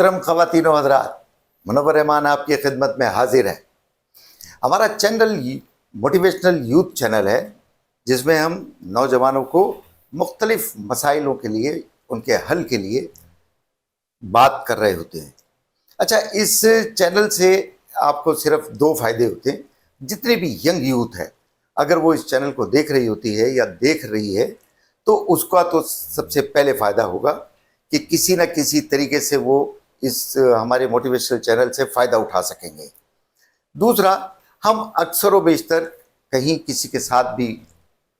मोहतरम ख़वातीन व हज़रात, मुनव्वर रहमान आपकी खिदमत में हाजिर है। हमारा चैनल मोटिवेशनल यूथ चैनल है, जिसमें हम नौजवानों को मुख्तलिफ मसाइलों के लिए, उनके हल के लिए बात कर रहे होते हैं। अच्छा, इस चैनल से आपको सिर्फ दो फ़ायदे होते हैं। जितने भी यंग यूथ है, अगर वो इस चैनल को देख रही होती है या देख रही है, तो उसका तो सबसे पहले फ़ायदा होगा कि किसी न किसी तरीके से वो इस हमारे मोटिवेशनल चैनल से फ़ायदा उठा सकेंगे। दूसरा, हम अक्सर व बेशतर कहीं किसी के साथ भी,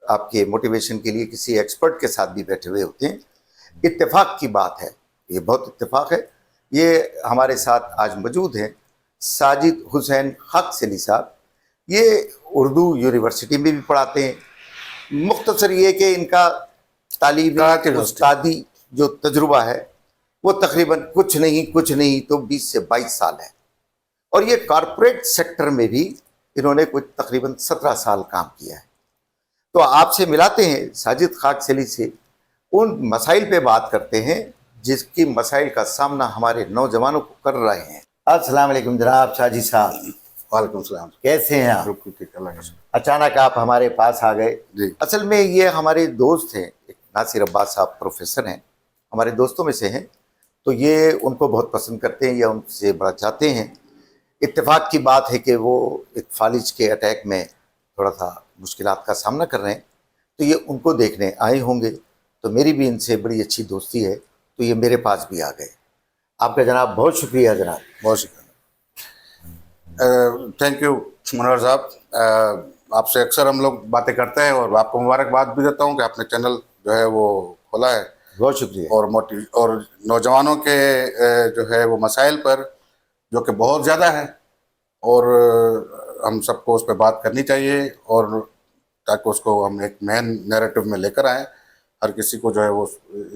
आपके मोटिवेशन के लिए किसी एक्सपर्ट के साथ भी बैठे हुए होते हैं। इत्तेफाक की बात है, ये बहुत इत्तेफाक है, ये हमारे साथ आज मौजूद हैं साजिद हुसैन खाक सैनी साहब। ये उर्दू यूनिवर्सिटी में भी पढ़ाते हैं। मुख्तसर ये कि इनका तालीमी उस्तादी जो तजुर्बा है वो तकरीबन कुछ नहीं तो 20 से 22 साल है। और ये कॉरपोरेट सेक्टर में भी इन्होंने कुछ तकरीबन 17 साल काम किया है। तो आपसे मिलाते हैं साजिद खाक सैनी से, उन मसाइल पे बात करते हैं जिसकी मसाइल का सामना हमारे नौजवानों को कर रहे हैं। अस्सलाम वालेकुम जनाब साजिद साहब। वालेकुम सलाम। कैसे हैं आप? बिल्कुल ठीक, अल्लाह का शुक्र। अचानक आप हमारे पास आ गए जी। असल में ये हमारे दोस्त हैं, एक नासिर अब्बास साहब प्रोफेसर हैं, हमारे दोस्तों में से हैं। तो ये उनको बहुत पसंद करते हैं या उनसे बड़ा चाहते हैं। इत्तेफाक की बात है कि वो एक फालिज के अटैक में थोड़ा सा मुश्किलात का सामना कर रहे हैं, तो ये उनको देखने आए होंगे। तो मेरी भी इनसे बड़ी अच्छी दोस्ती है, तो ये मेरे पास भी आ गए। आपका जनाब बहुत शुक्रिया जनाब। बहुत शुक्रिया। थैंक यू मनोहर साहब। आपसे अक्सर हम लोग बातें करते हैं और आपको मुबारकबाद भी देता हूँ कि आपने चैनल जो है वो खोला है। बहुत शुक्रिया। और नौजवानों के जो है वो मसाइल पर, जो कि बहुत ज़्यादा है, और हम सबको उस पर बात करनी चाहिए, और ताकि उसको हम एक मेन नैरेटिव में लेकर आएँ। हर किसी को जो है वो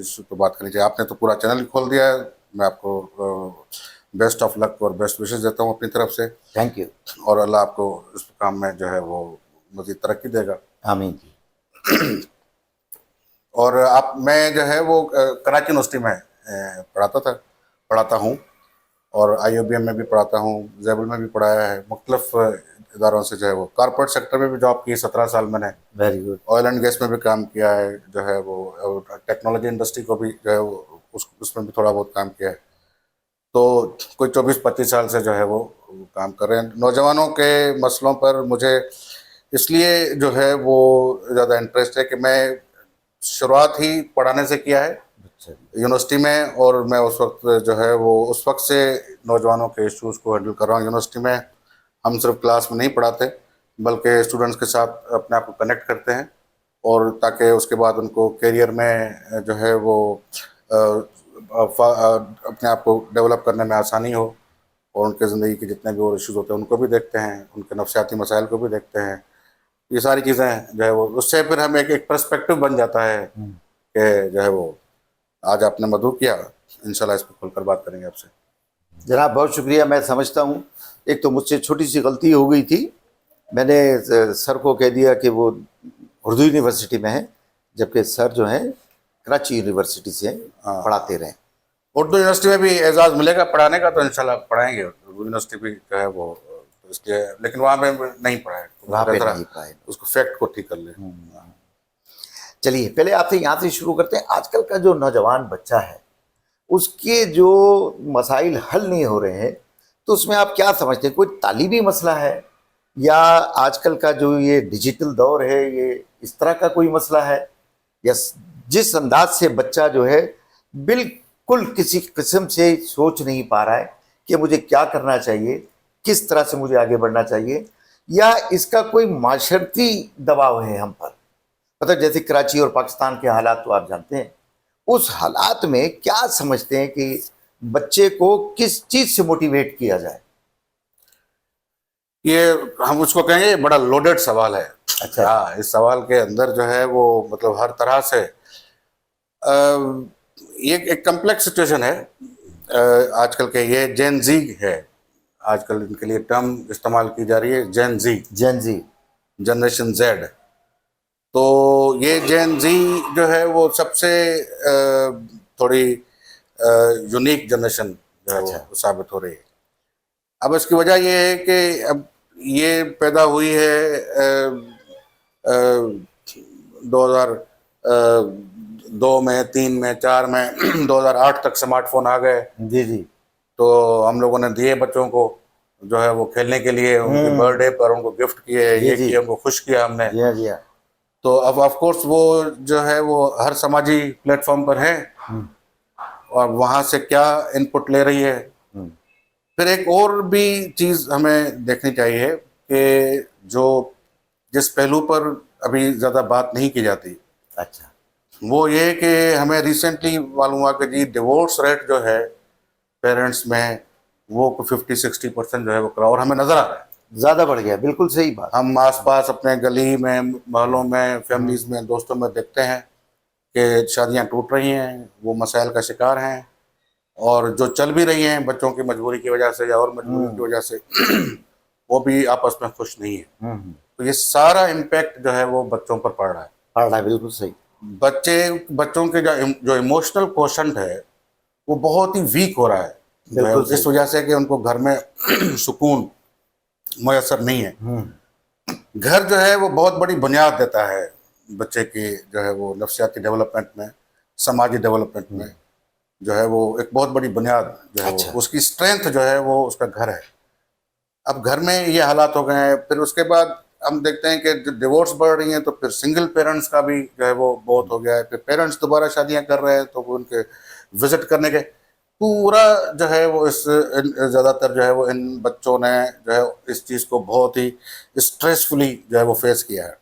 इस पर बात करनी चाहिए। आपने तो पूरा चैनल खोल दिया है। मैं आपको बेस्ट ऑफ लक और बेस्ट विशेस देता हूँ अपनी तरफ से। Thank you. और अल्लाह आपको इस काम में जो है वो मज़ीद तरक्की देगा। आमीन। और मैं जो है वो कराची यूनिवर्सिटी में पढ़ाता हूँ, और IOBM में भी पढ़ाता हूँ, ज़ैबल में भी पढ़ाया है, मुख्तलिफ इदारों से जो है वो कॉर्पोरेट सेक्टर में भी जॉब की 17 साल मैंने। Very good. Oil and gas में भी काम किया है, जो है वो टेक्नोलॉजी इंडस्ट्री को भी जो है वो उसमें भी थोड़ा बहुत काम किया है। तो कोई 24-25 साल से जो है वो काम कर रहे हैं। नौजवानों के मसलों पर मुझे इसलिए जो है वो ज़्यादा इंटरेस्ट है कि मैं शुरुआत ही पढ़ाने से किया है यूनिवर्सिटी में, और मैं उस वक्त जो है वो उस वक्त से नौजवानों के इश्यूज़ को हैंडल कर रहा हूँ। यूनिवर्सिटी में हम सिर्फ क्लास में नहीं पढ़ाते, बल्कि स्टूडेंट्स के साथ अपने आप को कनेक्ट करते हैं, और ताकि उसके बाद उनको करियर में जो है वो अपने आप को डेवलप करने में आसानी हो, और उनके ज़िंदगी के जितने भी और इश्यूज़ होते हैं उनको भी देखते हैं, उनके नफ्सियाती मसाइल को भी देखते हैं। ये सारी चीज़ें जो है वो उससे फिर हमें एक पर्सपेक्टिव बन जाता है कि जो है वो आज आपने मधु किया, इंशाल्लाह इस पर खुलकर बात करेंगे आपसे। जनाब बहुत शुक्रिया। मैं समझता हूँ एक तो मुझसे छोटी सी गलती हो गई थी, मैंने सर को कह दिया कि वो उर्दू यूनिवर्सिटी में है, जबकि सर जो है कराची यूनिवर्सिटी से पढ़ाते रहे। उर्दू यूनिवर्सिटी में भी एजाज़ मिलेगा पढ़ाने का, तो इंशाल्लाह पढ़ाएंगे। उर्दू यूनिवर्सिटी भी जो है वो इसलिए, लेकिन वहाँ पे नहीं पढ़ाए, वहाँ पे नहीं पढ़ाए, उसको फैक्ट को ठीक कर ले। चलिए पहले आपसे यहाँ से शुरू करते हैं। आजकल का जो नौजवान बच्चा है उसके जो मसाइल हल नहीं हो रहे हैं, तो उसमें आप क्या समझते हैं? कोई तालीमी मसला है, या आजकल का जो ये डिजिटल दौर है ये इस तरह का कोई मसला है, या जिस अंदाज से बच्चा जो है बिल्कुल किसी किस्म से सोच नहीं पा रहा है कि मुझे क्या करना चाहिए, किस तरह से मुझे आगे बढ़ना चाहिए, या इसका कोई माशरती दबाव है हम पर? मतलब जैसे कराची और पाकिस्तान के हालात तो आप जानते हैं, उस हालात में क्या समझते हैं कि बच्चे को किस चीज़ से मोटिवेट किया जाए? ये हम उसको कहेंगे बड़ा लोडेड सवाल है। अच्छा। हाँ, इस सवाल के अंदर जो है वो मतलब हर तरह से ये एक कम्प्लेक्स सिचुएशन है। आजकल के ये जेन जी है, आजकल इनके लिए टर्म इस्तेमाल की जा रही है, जेन जी, जनरेशन जेड। तो ये जेन जी जो है वो सबसे थोड़ी यूनिक जनरेशन जो है अच्छा। वो साबित हो रही है। अब इसकी वजह ये है कि अब ये पैदा हुई है 2002 में, 3 में, 4 में 2008 तक स्मार्टफोन आ गए, जी जी। तो हम लोगों ने दिए बच्चों को जो है वो खेलने के लिए, उनके बर्थडे पर उनको गिफ्ट किए, जी ये जी। किए, उनको खुश किया हमने। जी हाँ जी हाँ। तो अब ऑफ कोर्स वो जो है वो हर समाजी प्लेटफॉर्म पर है, और वहाँ से क्या इनपुट ले रही है। फिर एक और भी चीज़ हमें देखनी चाहिए कि जो जिस पहलू पर अभी ज़्यादा बात नहीं की जाती, अच्छा। वो ये कि हमें रिसेंटली मालूम हुआ कि जी डिवोर्स रेट जो है पेरेंट्स में वो 50-60% जो है वो करा, और हमें नज़र आ रहा है। ज़्यादा बढ़ गया, बिल्कुल सही बात। हम आसपास अपने गली में, मोहल्लों में, फैमिलीज में, दोस्तों में देखते हैं कि शादियां टूट रही हैं, वो मसाइल का शिकार हैं, और जो चल भी रही हैं बच्चों की मजबूरी की वजह से या और मजबूरी की वजह से वो भी आपस में खुश नहीं है। तो ये सारा इम्पैक्ट जो है वो बच्चों पर पड़ रहा है। पढ़ रहा है, बिल्कुल सही। बच्चों के जो इमोशनल क्वोशंट है वो बहुत ही वीक हो रहा है, जो है बिल्कुल इस सही। वजह से कि उनको घर में सुकून मुयसर नहीं है। घर जो है वो बहुत बड़ी बुनियाद देता है बच्चे की जो है वो नफ्सियाती डेवलपमेंट में, समाजी डेवलपमेंट में, जो है वो एक बहुत बड़ी बुनियाद जो है अच्छा। वो उसकी स्ट्रेंथ जो है वो उसका घर है। अब घर में ये हालात हो गए हैं, फिर उसके बाद हम देखते हैं कि जब डिवोर्स बढ़ रही हैं तो फिर सिंगल पेरेंट्स का भी जो है वो बहुत हो गया है, फिर पेरेंट्स दोबारा शादियां कर रहे हैं तो वो उनके विजिट करने के पूरा जो है वो ज़्यादातर जो है वो इन बच्चों ने जो है इस चीज़ को बहुत ही स्ट्रेसफुली जो है वो फेस किया है।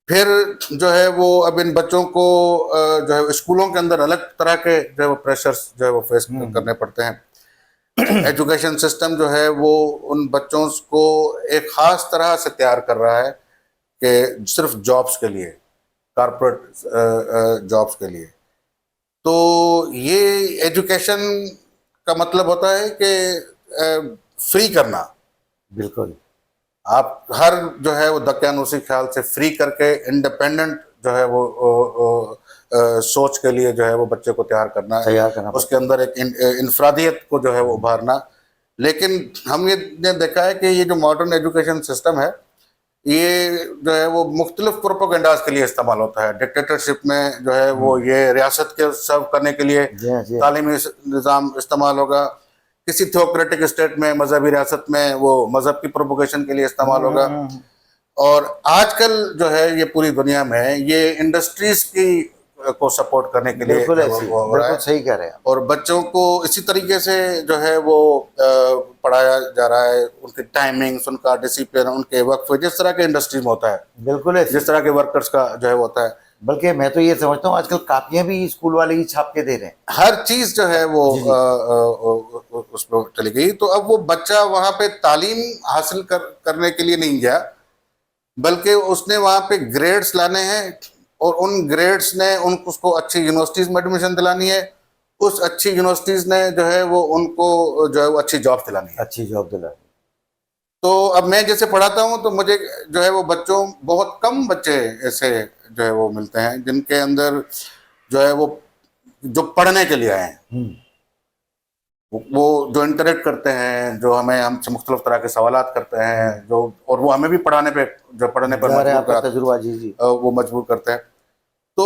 फिर जो है वो अब इन बच्चों को जो है स्कूलों के अंदर अलग तरह के जो है वो प्रेशर्स जो है वो फेस करने पड़ते हैं। एजुकेशन सिस्टम जो है वो उन बच्चों को एक ख़ास तरह से तैयार कर रहा है कि सिर्फ जॉब्स के लिए, कारपोरेट जॉब्स के लिए। तो ये एजुकेशन का मतलब होता है कि फ्री करना। बिल्कुल। आप हर जो है वो दकियानूसी ख्याल से फ्री करके इंडिपेंडेंट जो है वो सोच के लिए जो है वो बच्चे को तैयार करना है, तैयार करना उसके अंदर एक इंफरादियत को जो है वो उभारना। लेकिन हम ये ने देखा है कि ये जो मॉडर्न एजुकेशन सिस्टम है ये जो है वो मुख्तलिफ प्रोपोगंडाज के लिए इस्तेमाल होता है। डिक्टेटरशिप में जो है वो ये रियासत के सर्व करने के लिए जी हाँ, जी हाँ। तालीमी निज़ाम इस्तेमाल होगा, किसी थियोक्रेटिक स्टेट में, मजहबी रियासत में वो मजहब की प्रोपोगेशन के लिए इस्तेमाल होगा। और आजकल जो है ये पूरी दुनिया में ये इंडस्ट्रीज की को सपोर्ट करने के लिए बिल्कुल वो ऐसी, हो रहा बिल्कुल है। सही कह रहे हैं आप। और बच्चों को इसी तरीके से जो है वो पढ़ाया जा रहा है, उनकी टाइमिंग्स, उनका डिसिप्लिन, उनके वक्फ, जिस तरह के इंडस्ट्री में होता है, बिल्कुल ऐसी। जिस तरह के वर्कर्स का जो है वो होता है। बल्कि मैं तो ये समझता हूँ आजकल कापियां भी स्कूल वाले ही छाप के दे रहे हैं। हर चीज जो है वो जी, जी। उसमें चली गई। तो अब वो बच्चा वहां पे तालीम हासिल करने के लिए नहीं गया, बल्कि उसने वहां पे ग्रेड्स लाने हैं, और उन ग्रेड्स ने उसको अच्छी यूनिवर्सिटीज में एडमिशन दिलानी है, उस अच्छी यूनिवर्सिटीज ने जो है वो उनको जो है वो अच्छी जॉब दिलानी है। अच्छी जॉब दिला। तो अब मैं जैसे पढ़ाता हूँ तो मुझे जो है वो बच्चों, बहुत कम बच्चे ऐसे जो है वो मिलते हैं जिनके अंदर जो है वो जो पढ़ने के लिए आए हैं, वो जो इंटरेक्ट करते हैं, जो हमें हमसे मुख्तलिफ तरह के सवालात करते हैं, जो और वो हमें भी पढ़ाने पे, जो पढ़ने पर ज़ाहिर है मजबूर आपका तजुर्बा। जी जी। वो मजबूर करते हैं। तो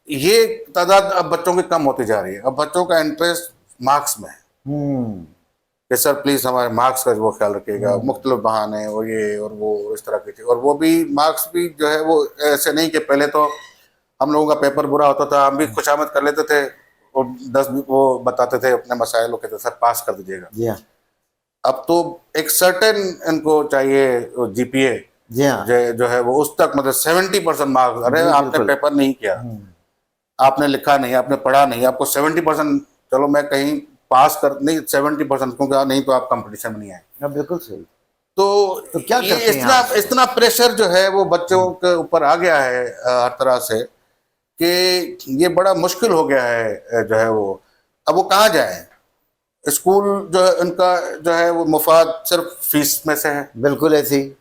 ये तादाद अब बच्चों की कम होती जा रही है। अब बच्चों का इंटरेस्ट मार्क्स में है कि सर प्लीज़ हमारे मार्क्स का वो ख्याल रखिएगा, मुख्तलिफ बहाने और ये और वो इस तरह की चीज़। और वो भी मार्क्स भी जो है वो ऐसे नहीं कि पहले तो हम लोगों का पेपर बुरा होता था, हम भी खुशामद कर लेते थे और 10 वो बताते थे अपने मसाइल, वो कहते सर पास कर दीजिएगा। जी हाँ, अब तो एक सर्टेन इनको चाहिए जीपीए जी हाँ। जो है वो उस तक, मतलब 70% मार्क्स। अरे जी, आपने बिल्कुल। पेपर नहीं किया, आपने लिखा नहीं, आपने पढ़ा नहीं, आपको 70%, चलो मैं कहीं पास कर नहीं 70%, क्योंकि नहीं तो आप कंपटीशन में नहीं आए। हाँ, बिल्कुल सही। तो क्या ये करते हैं इतना आप? इतना प्रेशर जो है वो बच्चों के ऊपर आ गया है हर तरह से, कि ये बड़ा मुश्किल हो गया है जो है वो। अब वो कहाँ जाए? स्कूल जो है उनका जो है वो मुफाद सिर्फ फीस में से है, बिल्कुल ऐसी।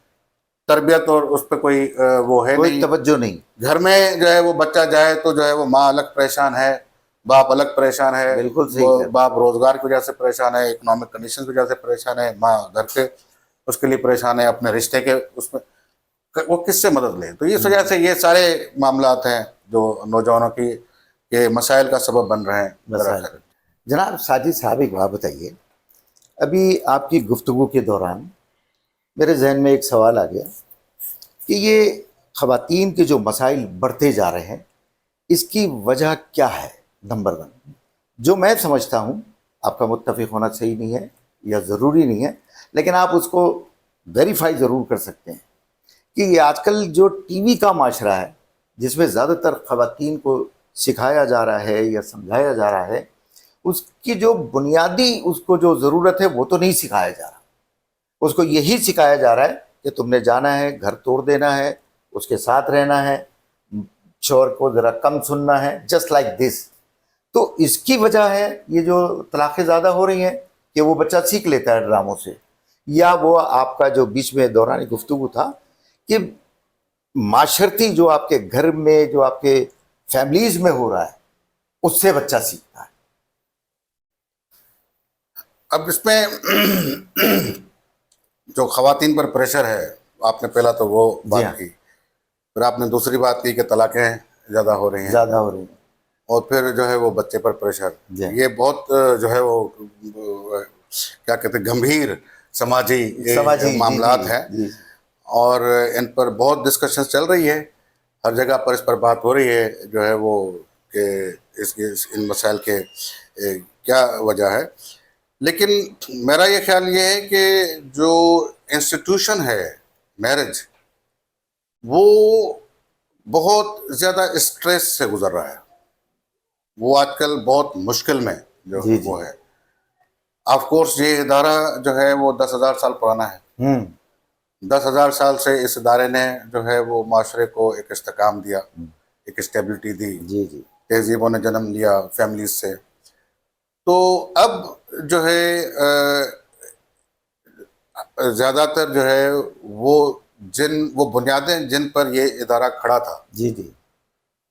तरबियत और उस पर कोई वो है कोई नहीं। तवज्जो नहीं। घर में जो है वो बच्चा जाए तो जो है वो माँ अलग परेशान है, बाप अलग परेशान है, बिल्कुल सही वो कह रहे। बाप रोजगार की वजह से परेशान है, इकोनॉमिक कंडीशन की वजह से परेशान है, माँ घर के उसके लिए परेशान है, अपने रिश्ते के उसमें वो किससे मदद ले। तो इस वजह से ये सारे मामलात हैं जो नौजवानों की के मसाइल का सबब बन रहे हैं। मसाइल। दरअसल जनाब साजिद साहब एक बात बताइए, अभी आपकी गुफ्तगू के दौरान मेरे जहन में एक सवाल आ गया कि ये ख़वातीन के जो मसाइल बढ़ते जा रहे हैं, इसकी वजह क्या है? नंबर वन, जो मैं समझता हूँ, आपका मुत्तफ़िक होना सही नहीं है या ज़रूरी नहीं है, लेकिन आप उसको वेरीफाई ज़रूर कर सकते हैं कि ये आजकल जो टीवी का माशरा है, जिसमें ज़्यादातर ख़वातीन को सिखाया जा रहा है या समझाया जा रहा है, उसकी जो बुनियादी उसको जो ज़रूरत है वो तो नहीं सिखाया जा रहा। उसको यही सिखाया जा रहा है कि तुमने जाना है, घर तोड़ देना है, उसके साथ रहना है, शोर को ज़रा कम सुनना है, जस्ट लाइक दिस। तो इसकी वजह है ये जो तलाक़ें ज़्यादा हो रही हैं कि वो बच्चा सीख लेता है ड्रामों से, या वो आपका जो बीच में दौरान गुफ्तगू था कि माशरती जो आपके घर में, जो आपके फैमिलीज़ में हो रहा है, उससे बच्चा सीखता है। अब इसमें जो खवातीन पर प्रेशर है, आपने पहला तो वो जी बात हाँ। की, फिर आपने दूसरी बात की कि तलाक़ें ज़्यादा हो रही हैं, ज़्यादा हो रही हैं। और फिर जो है वो बच्चे पर प्रेशर। जी। ये बहुत जो है वो क्या कहते हैं, गंभीर समाजी समाजी मामलात हैं, जी। और इन पर बहुत डिस्कशन चल रही है, हर जगह पर इस पर बात हो रही है जो है वो कि इन मसाइल के क्या वजह है। लेकिन मेरा ये ख्याल ये है कि जो इंस्टीट्यूशन है मैरिज, वो बहुत ज़्यादा स्ट्रेस से गुजर रहा है, वो आजकल बहुत मुश्किल में जो जी, जी। वो है। ऑफ कोर्स ये इदारा जो है वो 10,000 साल पुराना है। 10,000 साल से इस इदारे ने जो है वो माशरे को एक इस्तेकाम दिया, एक स्टेबिलिटी दी, जी, जी। तहजीबों ने जन्म लिया फैमिलीज से। तो अब जो है ज़्यादातर जो है वो बुनियादें जिन पर ये इदारा खड़ा था, जी, जी।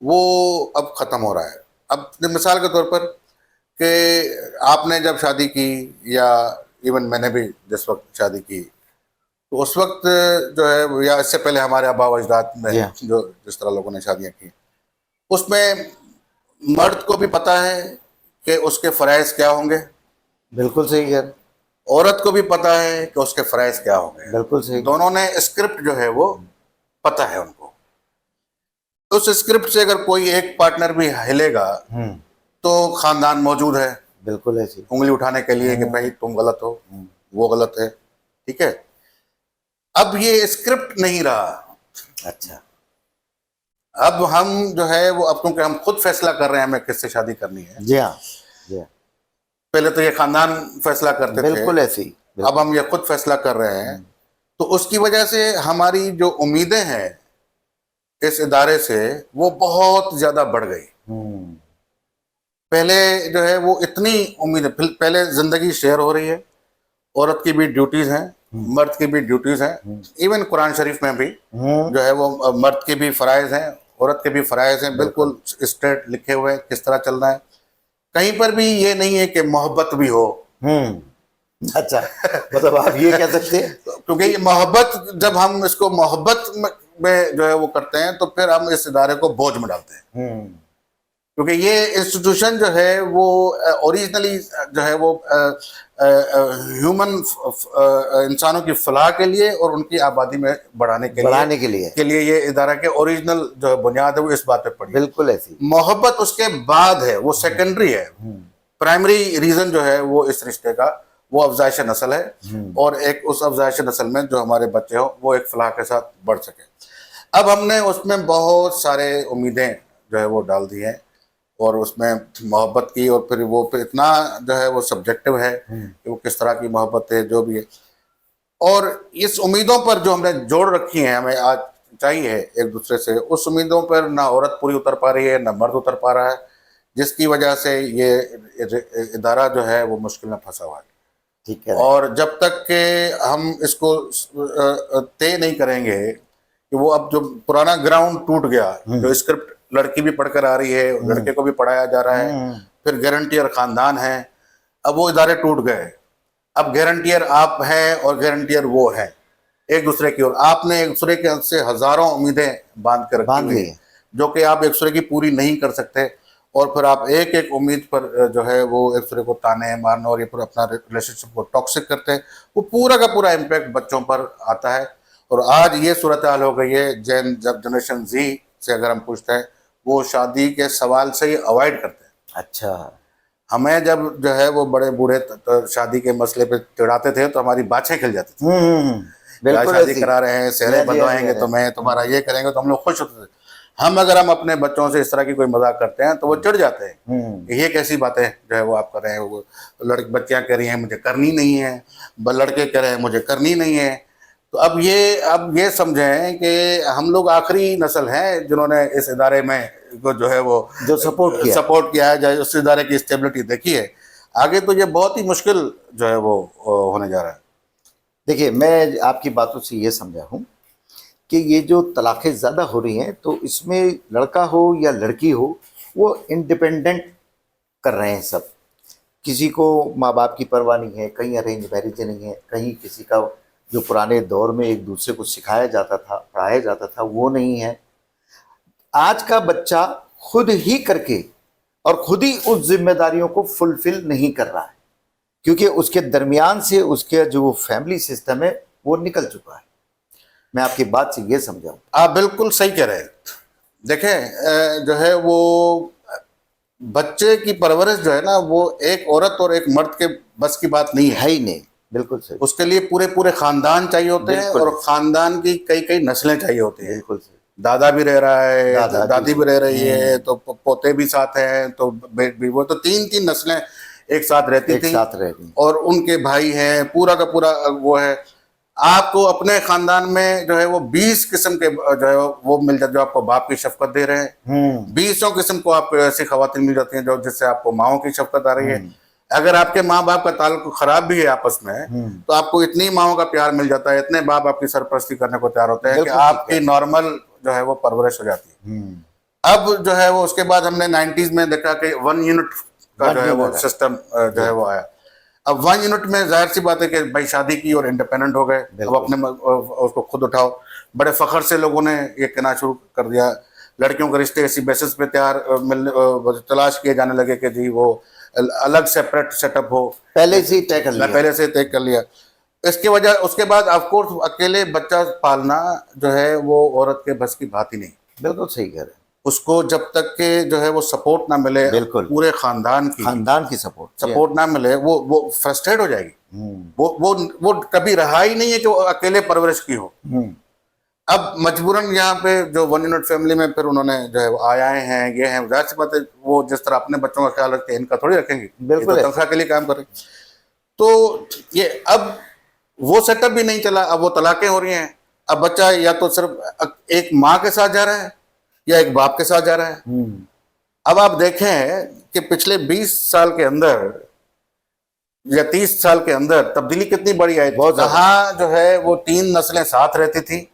वो अब ख़त्म हो रहा है। अब मिसाल के तौर पर कि आपने जब शादी की, या इवन मैंने भी जिस वक्त शादी की, तो उस वक्त जो है, या इससे पहले हमारे आबा व अजदाद में जी हाँ। जो जिस तरह लोगों ने शादियां की, उसमें मर्द को भी पता है कि उसके फ़राइज़ क्या होंगे, बिल्कुल सही कह रहे। औरत को भी पता है कि उसके फ़राइज़ क्या होंगे। बिल्कुल सही। दोनों ने स्क्रिप्ट जो है वो पता है उनको। उस स्क्रिप्ट से अगर कोई एक पार्टनर भी हिलेगा तो ख़ानदान मौजूद है बिल्कुल ऐसी। उंगली उठाने के लिए कि भाई तुम गलत हो, वो गलत है, ठीक है। अब ये स्क्रिप्ट नहीं रहा। अच्छा। अब हम जो है वो, अब क्योंकि हम खुद फैसला कर रहे हैं हमें किससे शादी करनी है। जी हाँ। जी हाँ। पहले तो ये खानदान फैसला करते बिल्कुल थे, ऐसी। अब हम ये खुद फैसला कर रहे हैं। तो उसकी वजह से हमारी जो उम्मीदें हैं इस इदारे से, वो बहुत ज़्यादा बढ़ गई। पहले जो है वो इतनी उम्मीदें, पहले ज़िंदगी शेयर हो रही है, औरत की भी ड्यूटीज़ हैं, मर्द की भी ड्यूटीज़ हैं। इवन कुरान शरीफ में भी जो है वो मर्द के भी फ़राइज़ हैं, औरत के भी फ़राइज़ हैं, बिल्कुल स्ट्रेट लिखे हुए हैं किस तरह चलना है। कहीं पर भी ये नहीं है कि मोहब्बत भी हो। अच्छा, मतलब आप ये कह सकते हैं क्योंकि ये मोहब्बत, जब हम इसको मोहब्बत में जो है वो करते हैं, तो फिर हम इस इदारे को बोझ में डालते हैं। क्योंकि ये इंस्टीट्यूशन जो है वो ओरिजिनली जो है वो ह्यूमन इंसानों की फलाह के लिए और उनकी आबादी में बढ़ाने के लिए ये इदारा के ओरिजिनल जो बुनियाद है वो इस बात पे पड़ी। बिल्कुल ऐसी। मोहब्बत उसके बाद है, वो सेकेंडरी है। प्राइमरी रीजन जो है वो इस रिश्ते का, वो अफजाइश नस्ल है, और एक उस अफजाइश नस्ल में जो हमारे बच्चे हो वो एक फलाह के साथ बढ़ सके। अब हमने उसमें बहुत सारे उम्मीदें जो है वो डाल दी हैं, और उसमें मोहब्बत की, और फिर वो इतना जो है वो सब्जेक्टिव है कि वो किस तरह की मोहब्बत है, जो भी है। और इस उम्मीदों पर जो हमने जोड़ रखी हैं, हमें आज चाहिए एक दूसरे से, उस उम्मीदों पर ना औरत पूरी उतर पा रही है, ना मर्द उतर पा रहा है, जिसकी वजह से ये इदारा जो है वो मुश्किल में फंसा हुआ है। ठीक है। और जब तक के हम इसको तय नहीं करेंगे कि वो, अब जो पुराना ग्राउंड टूट गया, जो स्क्रिप्ट लड़की भी पढ़कर आ रही है, लड़के को भी पढ़ाया जा रहा है, फिर गारंटियर खानदान है। अब वो इदारे टूट गए, अब गारंटियर आप हैं और गारंटियर वो है, एक दूसरे की ओर आपने एक दूसरे के से हजारों उम्मीदें बांध कर रखी हुई है, जो कि आप एक दूसरे की पूरी नहीं कर सकते, और फिर आप एक एक उम्मीद पर जो है वो एक दूसरे को ताने मारना और ये पूरा अपना रिलेशनशिप को टॉक्सिक करते हैं। वो पूरा का पूरा इम्पैक्ट बच्चों पर आता है। और आज ये सूरत हाल हो गई है, जब जनरेशन जी से अगर हम पूछते हैं, वो शादी के सवाल से ही अवॉइड करते हैं। अच्छा, हमें जब जो है वो बड़े बूढ़े शादी के मसले पे चिढ़ाते थे तो हमारी बाछें खिल जाती थी। बिल्कुल शादी ऐसी। करा रहे हैं, सेहरे बंधवाएंगे तुम्हें, तुम्हारा ये करेंगे, तो हम लोग खुश होते थे। हम अपने बच्चों से इस तरह की कोई मजाक करते हैं तो वो चिढ़ जाते हैं, ये कैसी बातें जो है वो आप कर रहे हैं, वो बच्चियां कह रही हैं मुझे करनी नहीं है, लड़के कह रहे हैं मुझे करनी नहीं है। तो अब ये समझें कि हम लोग आखिरी नस्ल हैं जिन्होंने इस इदारे में को जो है वो जो सपोर्ट किया है, जो उस इदारे की स्टेबिलिटी देखी है। आगे तो ये बहुत ही मुश्किल जो है वो होने जा रहा है। देखिए, मैं आपकी बातों से ये समझा हूँ कि ये जो तलाक़ें ज़्यादा हो रही हैं, तो इसमें लड़का हो या लड़की हो, वो इंडिपेंडेंट कर रहे हैं सब। किसी को माँ बाप की परवाह नहीं है, कहीं अरेंज मैरिज नहीं है, कहीं किसी का जो पुराने दौर में एक दूसरे को सिखाया जाता था, पढ़ाया जाता था, वो नहीं है। आज का बच्चा खुद ही करके और खुद ही उस जिम्मेदारियों को फुलफिल नहीं कर रहा है, क्योंकि उसके दरमियान से उसके जो फैमिली सिस्टम है वो निकल चुका है। मैं आपकी बात से ये समझाऊं। आप बिल्कुल सही कह रहे हैं। देखें, जो है वो बच्चे की परवरिश जो है ना, वो एक औरत और एक मर्द के बस की बात नहीं है ही नहीं। बिल्कुल सही। उसके लिए पूरे पूरे खानदान चाहिए होते हैं, और खानदान की कई कई नस्लें चाहिए होती हैं। बिल्कुल सही। दादा भी रह रहा है, दादी भी रह रही है, तो पोते भी साथ हैं, तो भी, वो तो तीन तीन नस्लें एक साथ रहती थी, और उनके भाई हैं, पूरा का पूरा वो है। आपको अपने खानदान में जो है वो 20 किस्म के जो है वो मिल जाते, जो आपको बाप की शफकत दे रहे हैं। 20 किस्म को आपको ऐसी खवातीन मिल जाती हैं जो जिससे आपको माओ की शफकत आ रही है। अगर आपके माँ बाप का ताल्लुक खराब भी है आपस में, तो आपको इतनी माओ का प्यार मिल जाता है, इतने बाप आपकी सरपरस्ती करने को तैयार होते हैं कि आपकी नॉर्मल जो है वो परवरिश हो जाती है। अब जो है वो उसके बाद हमने 90s में देखा कि 1 यूनिट का जो है वो सिस्टम जो है वो आया। अब 1 यूनिट में जाहिर सी बात है कि भाई शादी की और इंडिपेंडेंट हो गए, अब अपने उसको खुद उठाओ। बड़े फखर से लोगों ने ये कहना शुरू कर दिया। लड़कियों के रिश्ते ऐसी बेसिस पे तलाश किए जाने लगे कि जी वो अलग सेपरेट सेटअप हो, पहले से तय कर लिया। इसकी वजह उसके बाद ऑफकोर्स अकेले बच्चा पालना जो है वो औरत के बस की बात ही नहीं। बिल्कुल सही कह रहे हैं। उसको जब तक के जो है वो सपोर्ट ना मिले, बिल्कुल पूरे खानदान की सपोर्ट ना मिले, वो फ्रस्ट्रेट हो जाएगी। वो कभी रहा ही नहीं है कि वो अकेले परवरिश की हो। अब मजबूरन यहाँ पे जो 1 यूनिट फैमिली में फिर उन्होंने जो है वो आए हैं, ये हैं, जाहिर सी बात है वो जिस तरह अपने बच्चों का ख्याल रखते हैं इनका थोड़ी रखेंगे, बिल्कुल तनख्वाह के लिए काम करें। तो ये अब वो सेटअप भी नहीं चला, अब वो तलाकें हो रही हैं। अब बच्चा या तो सिर्फ एक माँ के साथ जा रहा है या एक बाप के साथ जा रहा है। अब आप देखें कि पिछले 20 साल के अंदर या 30 साल के अंदर तब्दीली कितनी बड़ी आई। कहाँ जो है वो 3 नस्लें साथ रहती थी,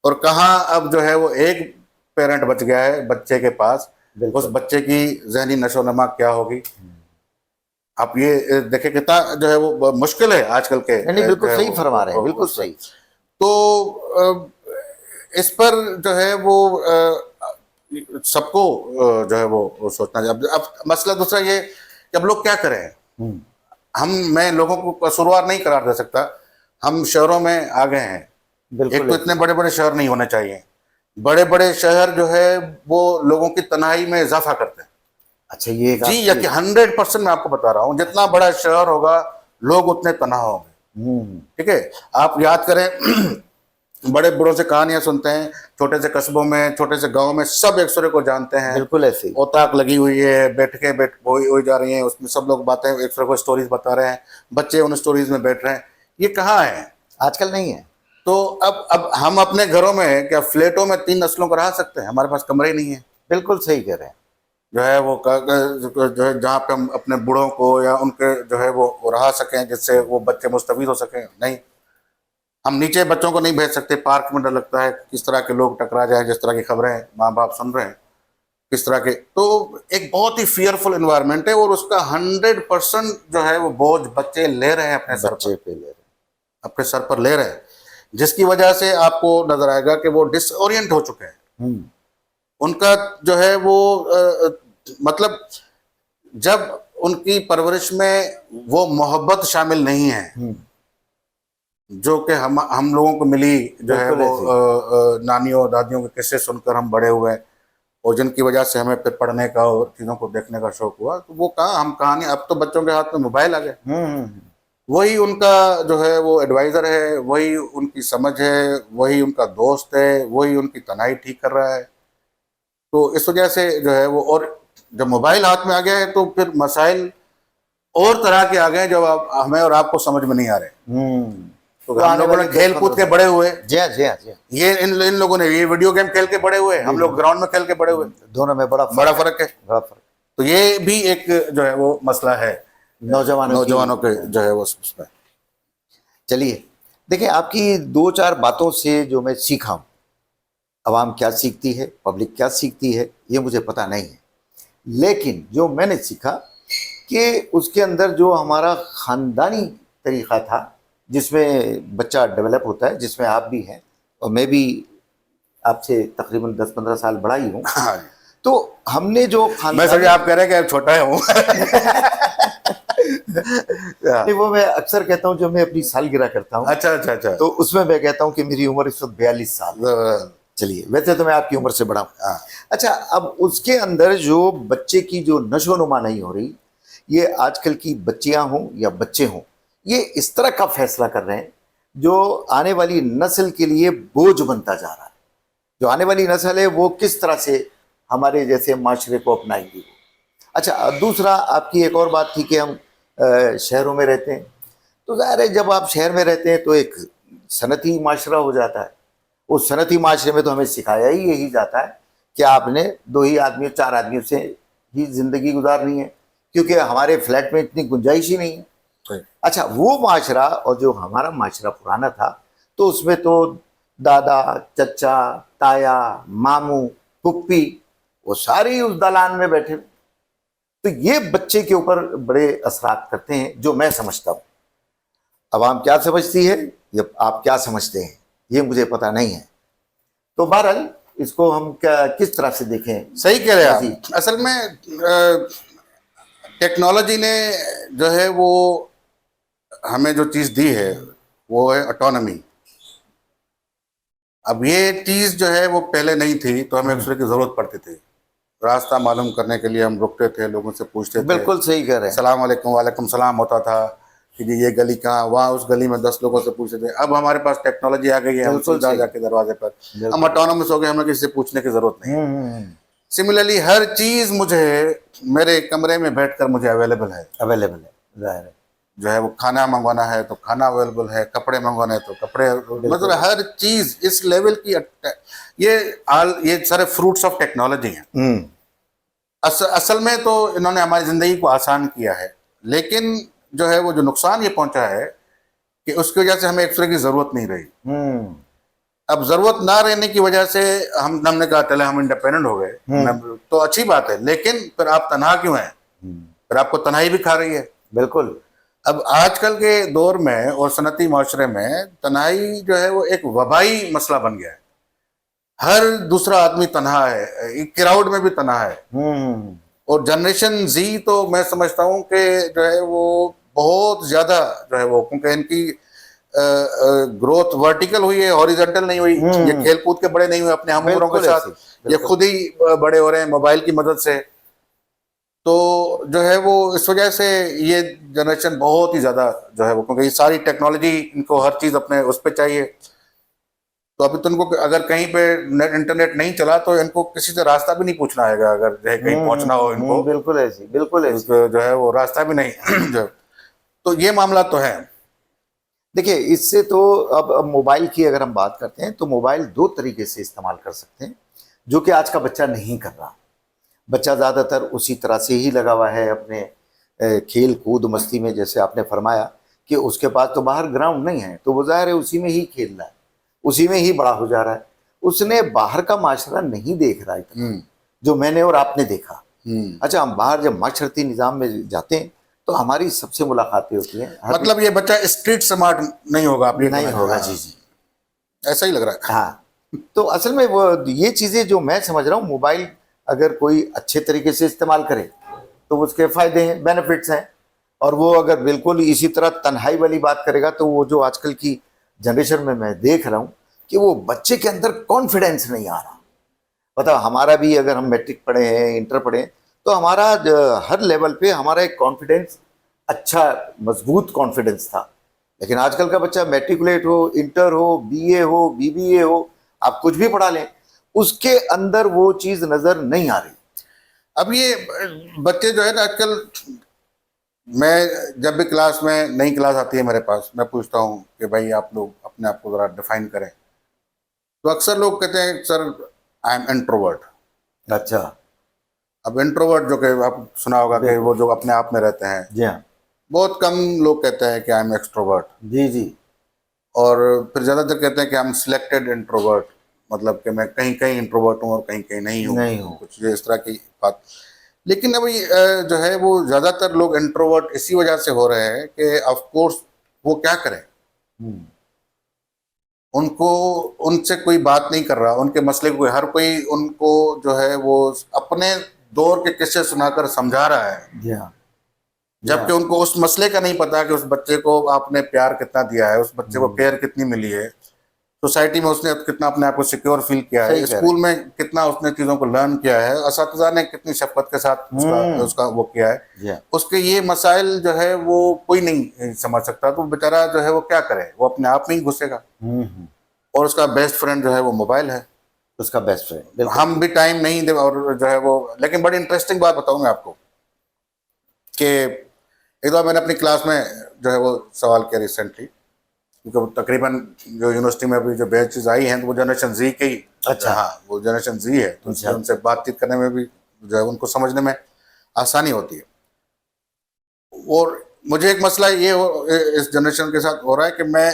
और कहाँ अब जो है वो एक पेरेंट बच गया है बच्चे के पास। उस बच्चे की जहनी नशोनमा क्या होगी। आप ये देखें कितना जो है वो मुश्किल है आजकल के। नहीं, बिल्कुल सही फरमा रहे हैं, बिल्कुल सही। तो इस पर जो है वो सबको जो है वो सोचना चाहिए। अब मसला दूसरा ये कि अब लोग क्या करें। मैं लोगों को कसूरवार नहीं करार दे सकता, हम शहरों में आ गए हैं। एक तो इतने बड़े बड़े शहर नहीं होने चाहिए। बड़े बड़े शहर जो है वो लोगों की तन्हाई में इजाफा करते हैं। अच्छा, ये जी, या कि 100% मैं आपको बता रहा हूँ, जितना बड़ा शहर होगा लोग उतने तनहा होंगे। ठीक है, आप याद करें बड़े बड़ों से कहानियां सुनते हैं, छोटे से कस्बों में, छोटे से गांव में सब एक दूसरे को जानते हैं। बिल्कुल ऐसे ही औताक लगी हुई है, बैठ हो जा रही हैं, उसमें सब लोग बातें एक दूसरे को स्टोरीज बता रहे हैं, बच्चे उन स्टोरीज में बैठ रहे हैं। ये कहाँ है? आजकल नहीं है। तो अब हम अपने घरों में क्या फ्लैटों में 3 नस्लों को रह सकते हैं? हमारे पास कमरे ही नहीं है। बिल्कुल सही कह रहे हैं। जो है वो जो है जहाँ पे हम अपने बूढ़ों को या उनके जो है वो रहा सकें, जिससे वो बच्चे मुस्तफीद हो सकें। नहीं, हम नीचे बच्चों को नहीं भेज सकते, पार्क में डर लगता है किस तरह के लोग टकरा जाए, जिस तरह की खबरें माँ बाप सुन रहे हैं। किस तरह के, तो एक बहुत ही फियरफुल एनवायरनमेंट है और उसका 100% जो है वो बोझ बच्चे ले रहे हैं अपने सर बच्चे पर, पे ले रहे अपने सर पर ले रहे हैं, जिसकी वजह से आपको नजर आएगा कि वो डिसओरिएंट हो चुके हैं। हैं। उनका जो है वो मतलब जब उनकी परवरिश में वो मोहब्बत शामिल नहीं है हम्म, जो कि हम लोगों को मिली, जो है बिल्कुल वो नानियों दादियों के किस्से सुनकर हम बड़े हुए, और जिनकी वजह से हमें फिर पढ़ने का और चीज़ों को देखने का शौक हुआ, तो वो कहाँ हम कहानी, अब तो बच्चों के हाथ में मोबाइल आ गए, हम्म, वही उनका जो है वो एडवाइज़र है, वही उनकी समझ है, वही उनका दोस्त है, वही उनकी तनाई ठीक कर रहा है। तो इस वजह से जो है वो, और जब मोबाइल हाथ में आ गया है तो फिर मसाइल और तरह के आ गए हैं जो आप हमें और आपको समझ में नहीं आ रहे। तो तो हम आने लोगों ने वाले खेल कूद के बड़े हुए, जी हाँ जी हाँ जी हाँ, ये इन लोगों ने ये वीडियो गेम खेल के बड़े हुए, हम लोग ग्राउंड में खेल के बड़े हुए, दोनों में बड़ा बड़ा फर्क है। बड़ा फर्क। तो ये भी एक जो है वो मसला है नौजवानों के जो है वो उसमें। चलिए देखिए, आपकी दो चार बातों से जो मैं सीखा हूँ, आवाम क्या सीखती है, पब्लिक क्या सीखती है, ये मुझे पता नहीं है, लेकिन जो मैंने सीखा कि उसके अंदर जो हमारा ख़ानदानी तरीक़ा था जिसमें बच्चा डेवलप होता है, जिसमें आप भी हैं और मैं भी आपसे तकरीबन 10-15 साल बड़ा ही हूँ, हाँ जी। तो हमने जो मैं खानदानी समझे आप कह रहे हैं कि आप छोटा है हूँ। नहीं, वो मैं अक्सर कहता हूँ जब मैं अपनी सालगिरह करता हूँ अच्छा अच्छा अच्छा। तो उसमें मैं कहता हूँ कि मेरी उम्र इस वक्त 42 साल है। चलिए, वैसे तो मैं आपकी उम्र से बड़ा हूँ। हाँ। अच्छा, अब उसके अंदर जो बच्चे की जो नशोनुमा नहीं हो रही, ये आजकल की बच्चियां हों या बच्चे हों, ये इस तरह का फैसला कर रहे हैं जो आने वाली नस्ल के लिए बोझ बनता जा रहा है। जो आने वाली नस्ल है वो किस तरह से हमारे जैसे माशरे को अपनाएगी। अच्छा, दूसरा आपकी एक और बात थी कि हम शहरों में रहते हैं, तो ज़ाहिर है जब आप शहर में रहते हैं तो एक सनती माशरा हो जाता है। उस सनती माशरे में तो हमें सिखाया ही यही जाता है कि आपने 2 ही आदमियों 4 आदमियों से ही ज़िंदगी गुजारनी है, क्योंकि हमारे फ्लैट में इतनी गुंजाइश ही नहीं है। अच्छा, वो माशरा और जो हमारा माशरा पुराना था, तो उसमें तो दादा, चचा, ताया, मामू, फुप्पी, वो सारी उस दलान में बैठे। तो ये बच्चे के ऊपर बड़े असरात करते हैं, जो मैं समझता हूँ। अवाम क्या समझती है या आप क्या समझते हैं, ये मुझे पता नहीं है। तो बहरहाल इसको हम क्या किस तरह से देखें। सही कह रहे हैं आप। असल में टेक्नोलॉजी ने जो है वो हमें जो चीज़ दी है वो है ऑटोनॉमी। अब ये चीज़ जो है वो पहले नहीं थी, तो हमें एक दूसरे की ज़रूरत पड़ती थी। रास्ता मालूम करने के लिए हम रुकते थे, लोगों से पूछते थे। बिल्कुल सही कह रहे हैं। सलाम वालेकुम, वालेकुम सलाम होता था कि जी ये गली कहाँ, वहाँ उस गली में 10 लोगों से पूछते थे। अब हमारे पास टेक्नोलॉजी आ गई है, हम सीधा जाके दरवाजे पर, हम ऑटोनोमस हो गए, हमें किसी से पूछने की ज़रूरत नहीं। सिमिलरली हर चीज़ मुझे मेरे कमरे में बैठकर मुझे अवेलेबल है, जाहिर है। जो है वो खाना मंगवाना है तो खाना अवेलेबल है, कपड़े मंगवाना है तो कपड़े, मतलब हर चीज़ इस लेवल की। ये सारे फ्रूट्स ऑफ टेक्नोलॉजी हैं। असल में तो इन्होंने हमारी ज़िंदगी को आसान किया है, लेकिन जो है वो जो नुकसान ये पहुंचा है कि उसकी वजह से हमें एक दूसरे की ज़रूरत नहीं रही। अब ज़रूरत ना रहने की वजह से हमने कहा चले हम इंडिपेंडेंट हो गए, तो अच्छी बात है, लेकिन फिर आप तनहा क्यों हैं? फिर आपको तन्हाई भी खा रही है। बिल्कुल। अब आजकल के दौर में और सनती माशरे में तन्हाई जो है वो एक वबाई मसला बन गया है। हर दूसरा आदमी तन्हा है, क्राउड में भी तन्हा है। और जनरेशन जी तो मैं समझता हूँ कि जो है वो बहुत ज़्यादा जो है वो, क्योंकि इनकी ग्रोथ वर्टिकल हुई है, हॉरिजॉन्टल नहीं हुई। ये खेल कूद के बड़े नहीं हुए अपने हम उम्रों के साथ, ये खुद ही बड़े हो रहे हैं मोबाइल की मदद से। तो जो है वो इस वजह से ये जनरेशन बहुत ही ज़्यादा जो है वो, क्योंकि ये सारी टेक्नोलॉजी, इनको हर चीज़ अपने उस पर चाहिए। तो अभी तो इनको अगर कहीं पे नेट इंटरनेट नहीं चला तो इनको किसी से रास्ता भी नहीं पूछना आएगा, अगर जो है कहीं पहुंचना हो इनको। बिल्कुल ऐसी, बिल्कुल ऐसी। जो है वो रास्ता भी नहीं जो, तो ये मामला तो है। देखिए, इससे तो अब मोबाइल की अगर हम बात करते हैं तो मोबाइल 2 तरीके से इस्तेमाल कर सकते हैं, जो कि आज का बच्चा नहीं कर रहा। बच्चा ज़्यादातर उसी तरह से ही लगा हुआ है अपने खेल कूद मस्ती में, जैसे आपने फरमाया कि उसके पास तो बाहर ग्राउंड नहीं है, तो वो ज़ाहिर है उसी में ही खेल रहा है, उसी में ही बड़ा हो जा रहा है। उसने बाहर का माशरा नहीं देख रहा है। जो मैंने और आपने देखा। हम्म। अच्छा, हम बाहर जब माशरती निज़ाम में जाते हैं तो हमारी सबसे मुलाकातें होती हैं। मतलब ये बच्चा स्ट्रीट स्मार्ट नहीं होगा, आप ये नहीं कहना होगा, चाह- जी जी। ऐसा ही लग रहा है। हाँ, तो असल में वो ये चीज़ें जो मैं समझ रहा हूँ, मोबाइल अगर कोई अच्छे तरीके से इस्तेमाल करे तो उसके फ़ायदे हैं, बेनिफिट्स हैं। और वो अगर बिल्कुल इसी तरह तन्हाई वाली बात करेगा तो वो जो आजकल की जनरेशन में मैं देख रहा हूँ कि वो बच्चे के अंदर कॉन्फिडेंस नहीं आ रहा। बताओ, हमारा भी अगर हम मैट्रिक पढ़े हैं, इंटर पढ़े हैं, तो हमारा हर लेवल पे हमारा एक कॉन्फिडेंस अच्छा, मजबूत कॉन्फिडेंस था। लेकिन आजकल का बच्चा मैट्रिकुलेट हो, इंटर हो, बीए हो, बीबीए हो, आप कुछ भी पढ़ा लें, उसके अंदर वो चीज़ नज़र नहीं आ रही। अब ये बच्चे जो है ना आजकल, मैं जब भी क्लास में नई क्लास आती है मेरे पास, मैं पूछता हूँ कि भाई आप लोग अपने आप को ज़रा डिफाइन करें, तो अक्सर लोग कहते हैं सर आई एम इंट्रोवर्ट। अच्छा। अब इंट्रोवर्ट जो कि आप सुना होगा कि वो जो अपने आप में रहते हैं, जी हाँ। बहुत कम लोग कहते हैं कि आई एम एक्सट्रोवर्ट। जी जी। और फिर ज़्यादातर कहते हैं कि आई एम सिलेक्टेड इंट्रोवर्ट, मतलब कि मैं कहीं कहीं इंट्रोवर्ट हूँ और कहीं कहीं नहीं हूँ, नहीं हूँ। कुछ ये इस तरह की बात। लेकिन अभी जो है वो ज़्यादातर लोग इंट्रोवर्ट इसी वजह से हो रहे हैं कि ऑफ कोर्स वो क्या करें, उनको उनसे कोई बात नहीं कर रहा, उनके मसले को हर कोई उनको जो है वो अपने दौर के किस्से सुनाकर समझा रहा है, जी हाँ। जबकि उनको उस मसले का नहीं पता कि उस बच्चे को आपने प्यार कितना दिया है, उस बच्चे को केयर कितनी मिली है, सोसाइटी में उसने कितना अपने आप को सिक्योर फील किया सही है, कह रहे स्कूल में कितना उसने चीज़ों को लर्न किया है, असातिज़ा ने कितनी शफकत के साथ उसका वो किया है, जी हाँ। उसके ये मसाइल जो है वो कोई नहीं समझ सकता। तो बेचारा जो है वो क्या करे, वो अपने आप में ही घुसेगा। और उसका बेस्ट फ्रेंड जो है वो मोबाइल है, उसका बेस्ट फ्रेंड, बिल्कुल। हम भी टाइम नहीं दे, और जो है वो, लेकिन बड़ी इंटरेस्टिंग बात बताऊं मैं आपको कि एक बार मैंने अपनी क्लास में जो है वो सवाल किया रिसेंटली, क्योंकि तकरीबन जो यूनिवर्सिटी में अभी जो बैचेस आई हैं तो वो जनरेशन जी के ही, अच्छा। हाँ वो जनरेशन जी है, तो इसलिए अच्छा। उनसे बातचीत करने में भी जो है उनको समझने में आसानी होती है। और मुझे एक मसला ये इस जनरेशन के साथ हो रहा है कि मैं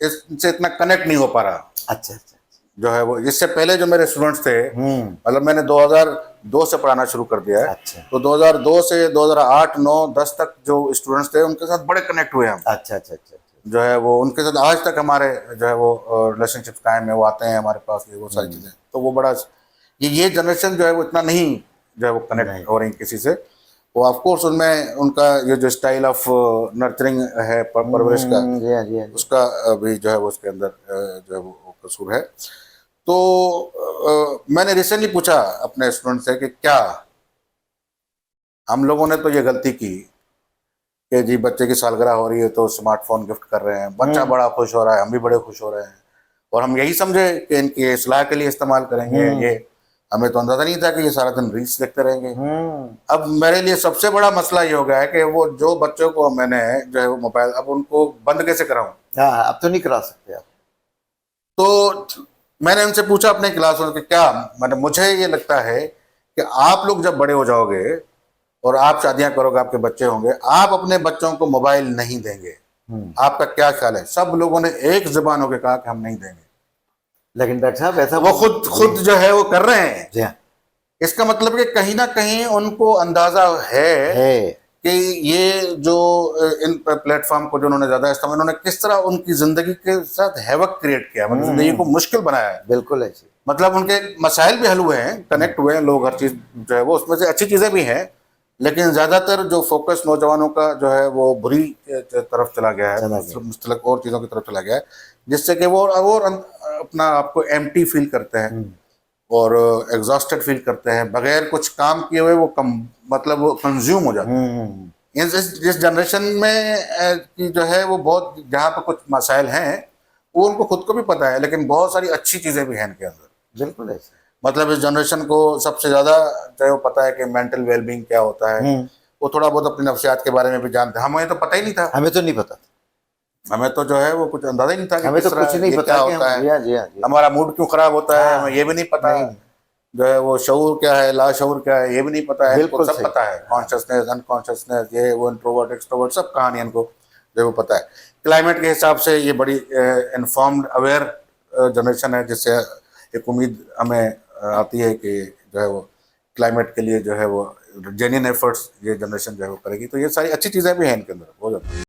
इससे इतना कनेक्ट नहीं हो पा रहा। अच्छा अच्छा। जो है वो इससे पहले जो मेरे स्टूडेंट्स थे, मतलब मैंने 2002 से पढ़ाना शुरू कर दिया है, अच्छा। तो 2002 से 2008, 9, 10 तक जो स्टूडेंट्स थे उनके साथ बड़े कनेक्ट हुए हम। अच्छा अच्छा अच्छा। जो है वो उनके साथ आज तक हमारे जो है वो रिलेशनशिप कायम है, वो आते हैं हमारे पास, ये वो सारी चीज़ें। तो वो बड़ा ये जनरेशन जो है वो इतना नहीं जो है वो कनेक्ट हो रही किसी से। वो ऑफ कोर्स उनमें उनका ये जो स्टाइल ऑफ नर्चरिंग है, परवरिश का, जी हाँ, जी हाँ। उसका भी जो है वो उसके अंदर जो है वो कसूर है। तो मैंने रिसेंटली पूछा अपने स्टूडेंट से कि क्या हम लोगों ने तो ये गलती की कि जी बच्चे की सालगिरह हो रही है तो स्मार्टफोन गिफ्ट कर रहे हैं, बच्चा बड़ा खुश हो रहा है, हम भी बड़े खुश हो रहे हैं, और हम यही समझे कि इनकी इस्लाह के लिए इस्तेमाल करेंगे ये। हमें तो अंदाजा नहीं था कि ये सारा दिन रील्स देखते रहेंगे। अब मेरे लिए सबसे बड़ा मसला ये हो गया है कि वो जो बच्चों को मैंने जो है वो मोबाइल, अब उनको बंद कैसे कराऊं। हाँ, अब तो नहीं करा सकते आप। तो मैंने उनसे पूछा अपने क्लास में कि क्या, मतलब मुझे ये लगता है कि आप लोग जब बड़े हो जाओगे और आप शादियां करोगे, आपके बच्चे होंगे, आप अपने बच्चों को मोबाइल नहीं देंगे, आपका क्या ख्याल है? सब लोगों ने एक जुबान होकर कहा कि हम नहीं देंगे। लेकिन डॉक्टर साहब ऐसा वो खुद जो है वो कर रहे हैं। जी हाँ। इसका मतलब कि कहीं ना कहीं उनको अंदाजा है कि ये जो इन प्लेटफॉर्म को जो उन्होंने ज्यादा इस्तेमाल, उन्होंने किस तरह उनकी जिंदगी के साथ हैवक क्रिएट किया, मतलब जिंदगी को मुश्किल बनाया है। बिल्कुल ऐसे। मतलब उनके मसाइल भी हल हुए हैं, कनेक्ट हुए हैं लोग, हर चीज जो है वो उसमें से अच्छी चीजें भी हैं, लेकिन ज्यादातर जो फोकस नौजवानों का जो है वो बुरी तरफ चला गया है, मुख्तलिफ और चीजों की तरफ चला गया है, जिससे कि वो और अपना आपको एम्प्टी फील करते हैं और एग्जॉस्टेड फील करते हैं, बगैर कुछ काम किए हुए वो मतलब वो कंज्यूम हो जाते हैं। जिस जनरेशन में की जो है वो बहुत, जहाँ पर कुछ मसाइल हैं वो उनको खुद को भी पता है, लेकिन बहुत सारी अच्छी चीजें भी हैं इनके अंदर। बिल्कुल ऐसे। मतलब इस जनरेशन को सबसे ज्यादा जो है वो पता है कि मेंटल वेलबींग क्या होता है, वो थोड़ा बहुत अपनी नफ्सियात के बारे में भी जानते हैं। हमें तो पता ही नहीं था, हमें तो नहीं पता, हमें तो जो है वो कुछ अंदाजा ही नहीं था कि हमें तो कुछ नहीं पता क्या कि होता है, जी हाँ, जी हाँ, जी हाँ। हमारा मूड क्यों खराब होता है, हमें ये भी नहीं पता, नहीं। जो है वो शऊर क्या है, लाशऊर क्या है, ये भी नहीं पता है। बिल्कुल सब सही। पता है, कॉन्शियसनेस, अनकॉन्शियसनेस, ये वो, इंट्रोवर्ट, एक्सट्रोवर्ट, सब कहानी इनको जो है वो पता है। क्लाइमेट के हिसाब से ये बड़ी इन्फॉर्म्ड, अवेयर जनरेशन है, जिससे एक उम्मीद हमें आती है कि जो है वो क्लाइमेट के लिए जो है वो जेन्युइन एफर्ट्स ये जनरेशन जो है वो करेगी। तो ये सारी अच्छी चीज़ें भी हैं इनके अंदर बहुत ज़्यादा।